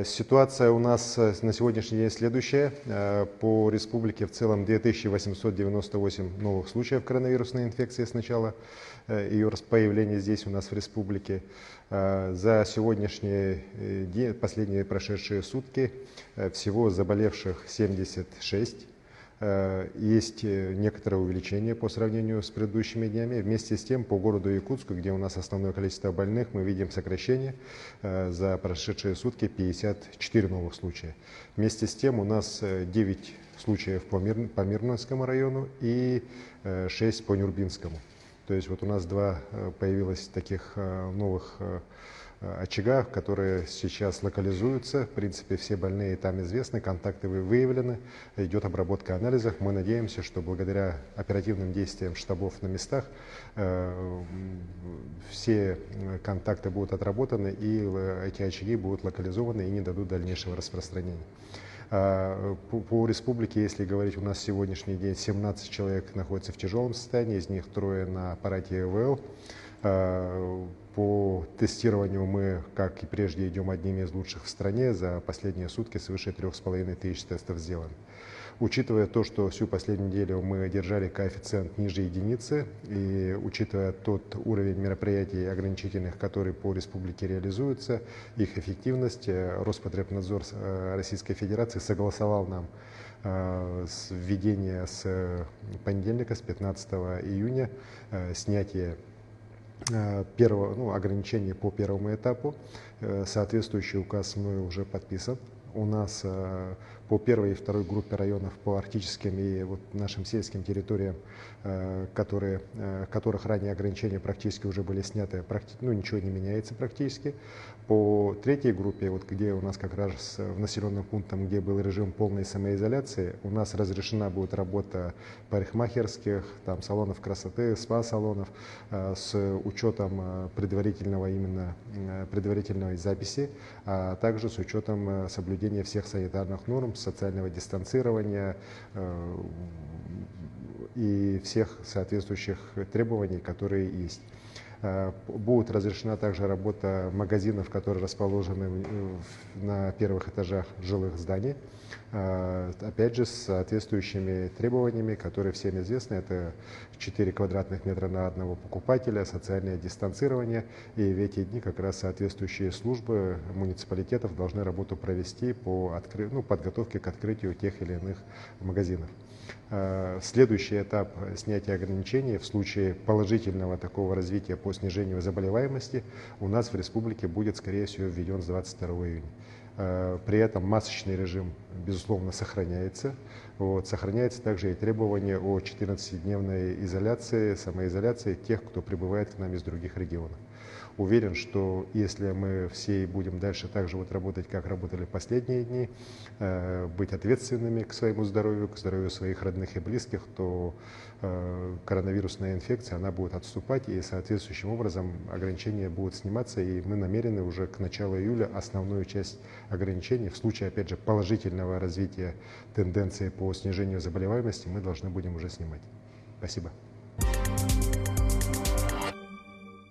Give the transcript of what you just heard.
Ситуация у нас на сегодняшний день следующая. По республике в целом 2898 новых случаев коронавирусной инфекции с начала ее появления здесь у нас в республике. За сегодняшние дни, последние прошедшие сутки, всего заболевших 76. Есть некоторое увеличение по сравнению с предыдущими днями. Вместе с тем, по городу Якутску, где у нас основное количество больных, мы видим сокращение. За прошедшие сутки 54 новых случая. Вместе с тем, у нас 9 случаев по Мирнинскому району и 6 по Нюрбинскому. То есть вот у нас появилось таких новых очагах, которые сейчас локализуются. В принципе, все больные там известны, контакты выявлены, идет обработка анализов. Мы надеемся, что благодаря оперативным действиям штабов на местах все контакты будут отработаны и эти очаги будут локализованы и не дадут дальнейшего распространения. По республике, если говорить, у нас сегодняшний день 17 человек находятся в тяжелом состоянии, из них 3 на аппарате ИВЛ. По тестированию мы, как и прежде, идем одними из лучших в стране. За последние сутки свыше 3500 тестов сделано. Учитывая то, что всю последнюю неделю мы держали коэффициент ниже единицы, и учитывая тот уровень мероприятий ограничительных, которые по республике реализуются, их эффективность, Роспотребнадзор Российской Федерации согласовал нам введение с понедельника, с 15 июня, снятие ограничений по первому этапу. Соответствующий указ мной уже подписан. У нас по первой и второй группе районов, по арктическим и нашим сельским территориям, которых ранее ограничения практически уже были сняты, ничего не меняется практически. По третьей группе, где у нас как раз в населенном пункте, где был режим полной самоизоляции, у нас разрешена будет работа парикмахерских, салонов красоты, спа-салонов с учетом предварительной записи, а также с учетом соблюдения всех санитарных норм, социального дистанцирования и всех соответствующих требований, которые есть. Будет разрешена также работа магазинов, которые расположены на первых этажах жилых зданий, опять же с соответствующими требованиями, которые всем известны. Это 4 квадратных метра на одного покупателя, социальное дистанцирование. И в эти дни как раз соответствующие службы муниципалитетов должны работу провести по подготовке к открытию тех или иных магазинов. Следующий этап снятия ограничений в случае положительного такого развития по снижению заболеваемости у нас в республике будет, скорее всего, введен с 22 июня. При этом масочный режим, безусловно, сохраняется. Сохраняется также и требование о 14-дневной изоляции, самоизоляции тех, кто прибывает к нам из других регионов. Уверен, что если мы все будем дальше так же работать, как работали последние дни, быть ответственными к своему здоровью, к здоровью своих родных и близких, то коронавирусная инфекция, она будет отступать, и соответствующим образом ограничения будут сниматься, и мы намерены уже к началу июля основную часть ограничений, в случае, опять же, положительного развития тенденции по снижению заболеваемости, мы должны будем уже снимать. Спасибо.